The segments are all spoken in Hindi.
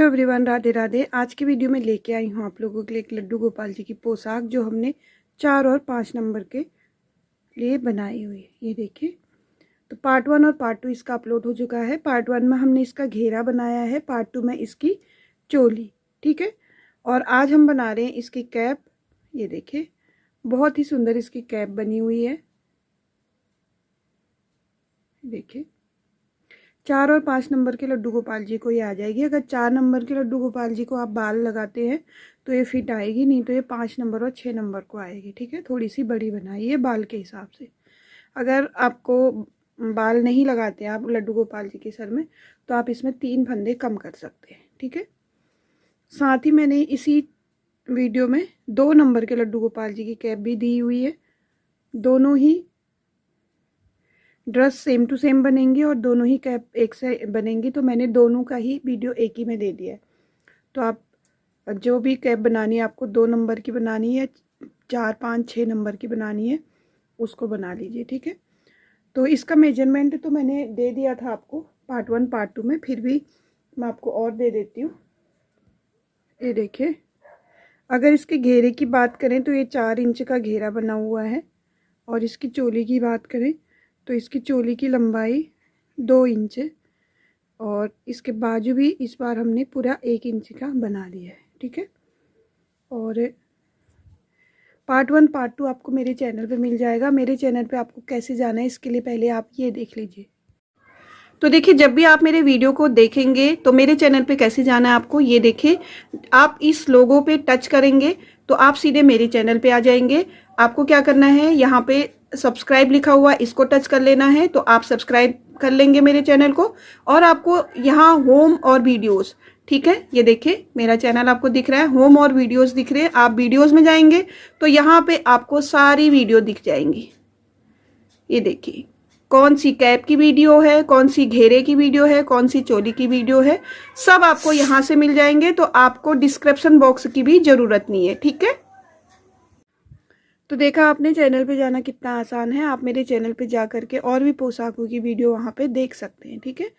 Hello everyone, Radhe Radhe. आज की वीडियो में लेके आई हूँ आप लोगों के लिए एक लड्डू गोपाल जी की पोशाक जो हमने 4 और 5 नंबर के लिए बनाई हुई है। ये देखिए, तो पार्ट 1 और पार्ट 2 इसका अपलोड हो चुका है। पार्ट 1 में हमने इसका घेरा बनाया है, पार्ट 2 में इसकी चोली। ठीक है, और आज हम बना रहे हैं इसकी कैप। ये देखिए, बहुत ही सुंदर इसकी कैप बनी हुई है। देखिए, 4 और 5 नंबर के लड्डू गोपाल जी को ये आ जाएगी। अगर 4 नंबर के लड्डू गोपाल जी को आप बाल लगाते हैं तो ये फिट आएगी, नहीं तो ये 5 नंबर और 6 नंबर को आएगी। ठीक है, थोड़ी सी बड़ी बनाई है बाल के हिसाब से। अगर आपको बाल नहीं लगाते आप लड्डू गोपाल जी के सर में, तो आप इसमें 3 फंदे कम कर सकते हैं। ठीक है, साथ ही मैंने इसी वीडियो में 2 नंबर के लड्डू गोपाल जी की कैप भी दी हुई है। दोनों ही ड्रेस सेम टू सेम बनेंगी और दोनों ही कैप एक से बनेंगी, तो मैंने दोनों का ही वीडियो एक ही में दे दिया है। तो आप जो भी कैप बनानी है, आपको 2 नंबर की बनानी है, 4, 5, 6 नंबर की बनानी है, उसको बना लीजिए। ठीक है, तो इसका मेजरमेंट तो मैंने दे दिया था आपको पार्ट 1 पार्ट 2 में, फिर भी मैं आपको और दे देती हूँ। ये देखिए, अगर इसके घेरे की बात करें तो ये 4 इंच का घेरा बना हुआ है, और इसकी चोली की बात करें तो इसकी चोली की लंबाई 2 इंच है, और इसके बाजू भी इस बार हमने पूरा 1 इंच का बना दिया है। ठीक है, और पार्ट 1 पार्ट 2 आपको मेरे चैनल पे मिल जाएगा। मेरे चैनल पे आपको कैसे जाना है इसके लिए पहले आप ये देख लीजिए। तो देखिए, जब भी आप मेरे वीडियो को देखेंगे तो मेरे चैनल पे कैसे जाना है आपको ये देखिए। आप इस लोगो पे टच करेंगे तो आप सीधे मेरे चैनल पे आ जाएंगे। आपको क्या करना है, यहाँ पे सब्सक्राइब लिखा हुआ इसको टच कर लेना है, तो आप सब्सक्राइब कर लेंगे मेरे चैनल को। और आपको यहाँ होम और वीडियोस, ठीक है, ये देखिए मेरा चैनल आपको दिख रहा है, होम और वीडियोस दिख रहे हैं। आप वीडियोस में जाएंगे तो यहाँ पे आपको सारी वीडियो दिख जाएंगी। ये देखिए, कौन सी कैप की वीडियो है, कौन सी घेरे की वीडियो है, कौन सी चोली की वीडियो है, सब आपको यहाँ से मिल जाएंगे। तो आपको डिस्क्रिप्शन बॉक्स की भी जरूरत नहीं है। ठीक है, तो देखा आपने, चैनल पे जाना कितना आसान है। आप मेरे चैनल पे जा करके और भी पोशाकों की वीडियो वहाँ पे देख सकते हैं। ठीक है,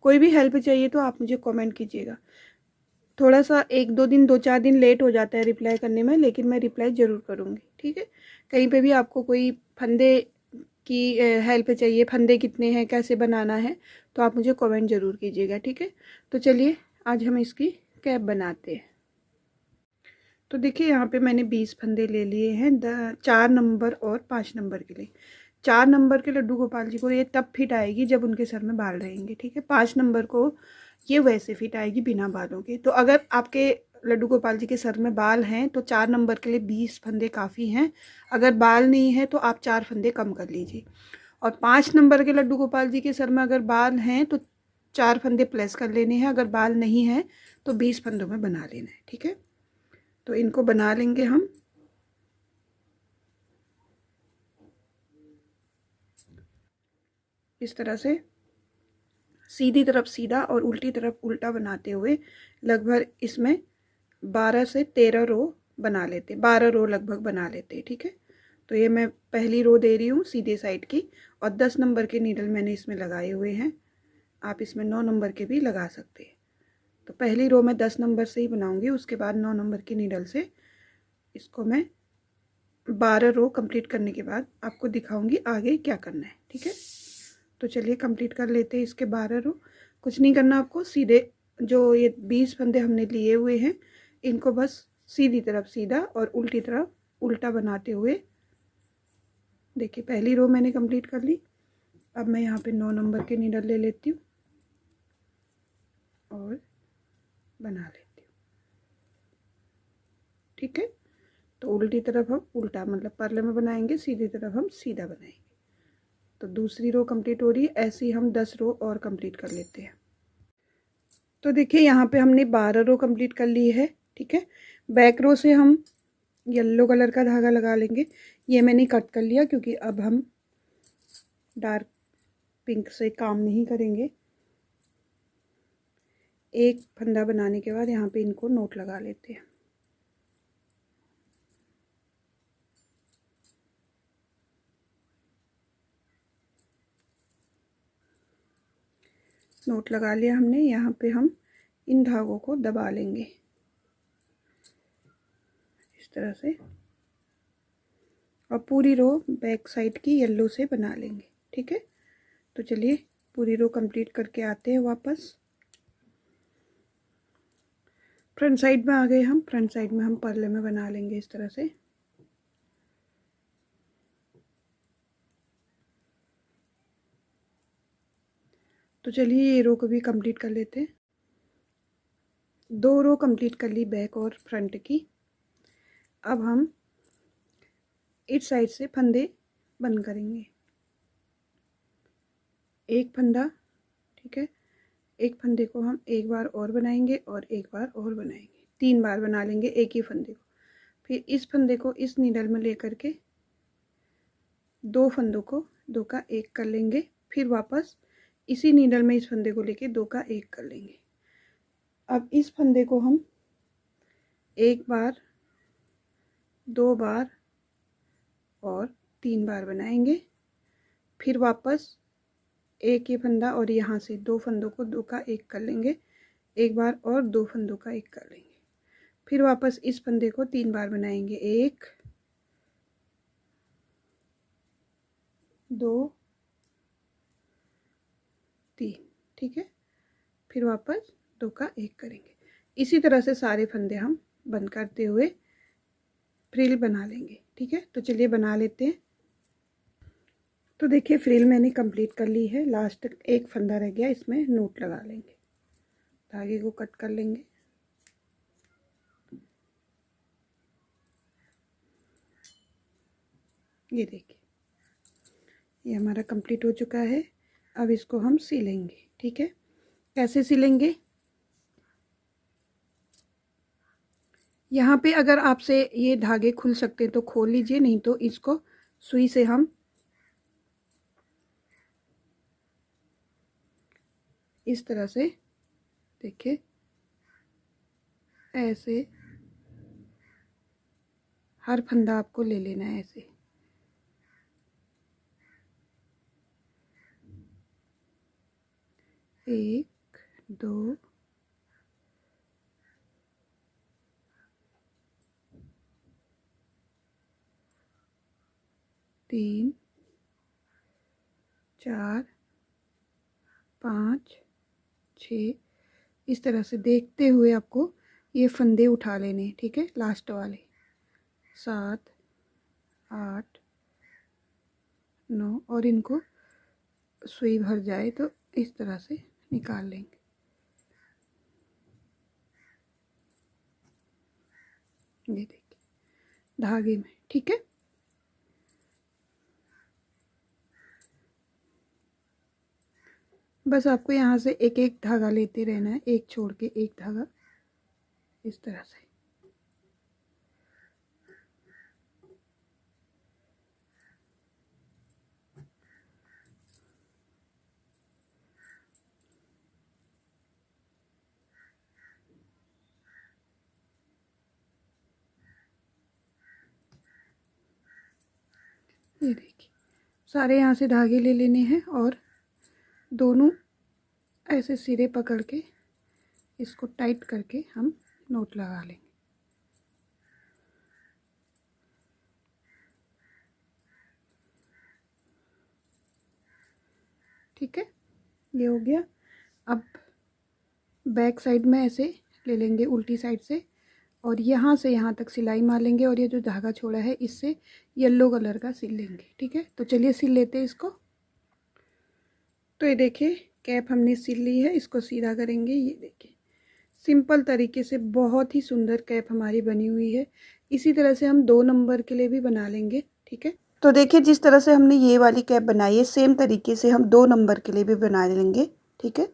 कोई भी हेल्प चाहिए तो आप मुझे कमेंट कीजिएगा। थोड़ा सा 1-2 दिन 2-4 दिन लेट हो जाता है रिप्लाई करने में, लेकिन मैं रिप्लाई ज़रूर करूँगी। ठीक है, कहीं पे भी आपको कोई फंदे की हेल्प चाहिए, फंदे कितने हैं, कैसे बनाना है, तो आप मुझे कमेंट ज़रूर कीजिएगा। ठीक है, तो चलिए आज हम इसकी कैप बनाते हैं। तो देखिए, यहाँ पे मैंने 20 फंदे ले लिए हैं 4 नंबर और 5 नंबर के लिए। 4 नंबर के लड्डू गोपाल जी को ये तब फिट आएगी जब उनके सर में बाल रहेंगे। ठीक है, 5 नंबर को ये वैसे फिट आएगी बिना बालों के। तो अगर आपके लड्डू गोपाल जी के सर में बाल हैं तो 4 नंबर के लिए 20 फंदे काफ़ी हैं। अगर बाल नहीं है तो आप 4 फंदे कम कर लीजिए। और 5 नंबर के लड्डू गोपाल जी के सर में अगर बाल हैं तो 4 फंदे प्लस कर लेने हैं। अगर बाल नहीं हैं तो 20 फंदों में बना लेना है। ठीक है, तो इनको बना लेंगे हम। इस तरह से सीधी तरफ सीधा और उल्टी तरफ उल्टा बनाते हुए लगभग इसमें 12 से 13 रो बना लेते, 12 रो लगभग बना लेते। ठीक है, तो ये मैं पहली रो दे रही हूँ सीधे साइड की, और 10 नंबर के नीडल मैंने इसमें लगाए हुए हैं। आप इसमें 9 नंबर के भी लगा सकते हैं। तो पहली रो मैं 10 नंबर से ही बनाऊंगी, उसके बाद 9 नंबर के नीडल से इसको मैं 12 रो कंप्लीट करने के बाद आपको दिखाऊंगी आगे क्या करना है। ठीक है, तो चलिए कंप्लीट कर लेते हैं इसके 12 रो। कुछ नहीं करना आपको, सीधे जो ये 20 फंदे हमने लिए हुए हैं इनको बस सीधी तरफ सीधा और उल्टी तरफ उल्टा बनाते हुए, देखिए पहली रो मैंने कंप्लीट कर ली। अब मैं यहाँ पे 9 नंबर के नीडल ले लेती हूँ और बना लेती हूँ। ठीक है, तो उल्टी तरफ हम उल्टा मतलब परले में बनाएंगे, सीधी तरफ हम सीधा बनाएंगे। तो दूसरी रो कंप्लीट हो रही है, ऐसे ही हम 10 रो और कंप्लीट कर लेते हैं। तो देखिए, यहाँ पे हमने 12 रो कंप्लीट कर ली है। ठीक है, बैक रो से हम येलो कलर का धागा लगा लेंगे। ये मैंने कट कर लिया क्योंकि अब हम डार्क पिंक से काम नहीं करेंगे। एक फंदा बनाने के बाद यहाँ पे इनको नोट लगा लेते हैं। नोट लगा लिया हमने। यहाँ पे हम इन धागों को दबा लेंगे इस तरह से, और पूरी रो बैक साइड की येलो से बना लेंगे। ठीक है, तो चलिए पूरी रो कंप्लीट करके आते हैं वापस। फ्रंट साइड में आ गए हम। फ्रंट साइड में हम पर्ले में बना लेंगे इस तरह से। तो चलिए ये रो को भी कंप्लीट कर लेते हैं। 2 रो कंप्लीट कर ली बैक और फ्रंट की। अब हम इस साइड से फंदे बंद करेंगे। एक फंदा, ठीक है, एक फंदे को हम एक बार और बनाएंगे और एक बार और बनाएंगे, 3 बार बना लेंगे एक ही फंदे को। फिर इस फंदे को इस नीडल में लेकर के 2 फंदों को 2 का 1 कर लेंगे। फिर वापस इसी नीडल में इस फंदे को लेके 2 का 1 कर लेंगे। अब इस फंदे को हम 1 बार, 2 बार और 3 बार बनाएंगे। फिर वापस एक ही फंदा और यहाँ से 2 फंदों को 2 का 1 कर लेंगे, एक बार और 2 फंदों का 1 कर लेंगे। फिर वापस इस फंदे को 3 बार बनाएंगे, 1 2 3, ठीक है। फिर वापस 2 का 1 करेंगे। इसी तरह से सारे फंदे हम बंद करते हुए फ्रिल बना लेंगे। ठीक है, तो चलिए बना लेते हैं। तो देखिए फ्रिल मैंने कंप्लीट कर ली है। लास्ट एक फंदा रह गया, इसमें नोट लगा लेंगे, धागे को कट कर लेंगे। ये देखिए ये हमारा कंप्लीट हो चुका है। अब इसको हम सिलेंगे। ठीक है, कैसे सिलेंगे? यहाँ पे अगर आपसे ये धागे खुल सकते हैं तो खोल लीजिए, नहीं तो इसको सुई से हम इस तरह से, देखिए ऐसे हर फंदा आपको ले लेना है ऐसे। एक, 2, 3, 4, 5, 6, इस तरह से देखते हुए आपको ये फंदे उठा लेने। ठीक है, लास्ट वाले 7, 8, 9 और इनको सुई भर जाए तो इस तरह से निकाल लेंगे। ये देखिए धागे में। ठीक है, बस आपको यहाँ से एक एक धागा लेते रहना है, एक छोड़ के एक धागा इस तरह से। ये देखिए सारे यहाँ से धागे ले लेने हैं और दोनों ऐसे सिरे पकड़ के इसको टाइट करके हम नोट लगा लेंगे। ठीक है, ये हो गया। अब बैक साइड में ऐसे ले लेंगे उल्टी साइड से और यहाँ से यहाँ तक सिलाई मार लेंगे और ये जो धागा छोड़ा है इससे येलो कलर का सिल लेंगे। ठीक है, तो चलिए सिल लेते हैं इसको। तो ये देखिए कैप हमने सिल ली है, इसको सीधा करेंगे। ये देखिए सिंपल तरीके से बहुत ही सुंदर कैप हमारी बनी हुई है। इसी तरह से हम 2 नंबर के लिए भी बना लेंगे। ठीक है, तो देखिए जिस तरह से हमने ये वाली कैप बनाई है सेम तरीके से हम 2 नंबर के लिए भी बना लेंगे। ठीक है,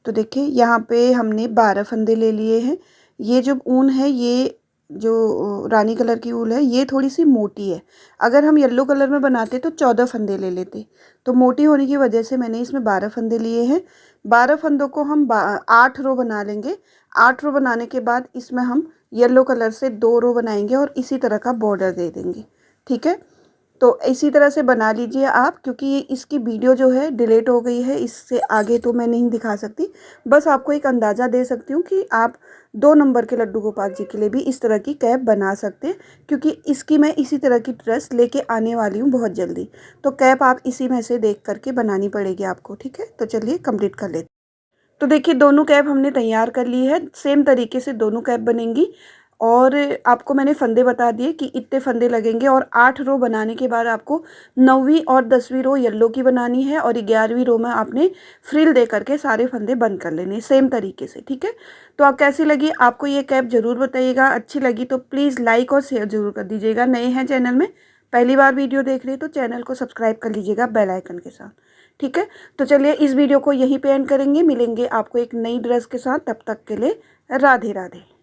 तो देखिए यहाँ पे हमने 12 फंदे ले लिए हैं। ये जो ऊन है, ये जो रानी कलर की ऊन है, ये थोड़ी सी मोटी है। अगर हम येलो कलर में बनाते तो 14 फंदे ले लेते, तो मोटी होने की वजह से मैंने इसमें 12 फंदे लिए हैं। 12 फंदों को हम 8 रो बना लेंगे। 8 रो बनाने के बाद इसमें हम येलो कलर से 2 रो बनाएंगे और इसी तरह का बॉर्डर दे देंगे। ठीक है, तो इसी तरह से बना लीजिए आप, क्योंकि ये इसकी वीडियो जो है डिलीट हो गई है, इससे आगे तो मैं नहीं दिखा सकती। बस आपको एक अंदाज़ा दे सकती हूँ कि आप 2 नंबर के लड्डू गोपाल जी के लिए भी इस तरह की कैप बना सकते हैं, क्योंकि इसकी मैं इसी तरह की ड्रेस लेके आने वाली हूँ बहुत जल्दी। तो कैप आप इसी में से देख करके बनानी पड़ेगी आपको, ठीक है। तो चलिए कंप्लीट कर लेते। तो देखिए दोनों कैप हमने तैयार कर ली है, सेम तरीके से दोनों कैप बनेंगी। और आपको मैंने फंदे बता दिए कि इतने फंदे लगेंगे, और 8 रो बनाने के बाद आपको 9वीं और 10वीं रो येलो की बनानी है, और 11वीं रो में आपने फ्रिल दे करके सारे फंदे बंद कर लेने सेम तरीके से, ठीक है। तो आप कैसी लगी आपको ये कैप ज़रूर बताइएगा। अच्छी लगी तो प्लीज़ लाइक और शेयर ज़रूर कर दीजिएगा। नए हैं चैनल में, पहली बार वीडियो देख रहे हैं तो चैनल को सब्सक्राइब कर लीजिएगा बेल आइकन के साथ, ठीक है। तो चलिए इस वीडियो को यहीं पे एंड करेंगे, मिलेंगे आपको एक नई ड्रेस के साथ। तब तक के लिए राधे राधे।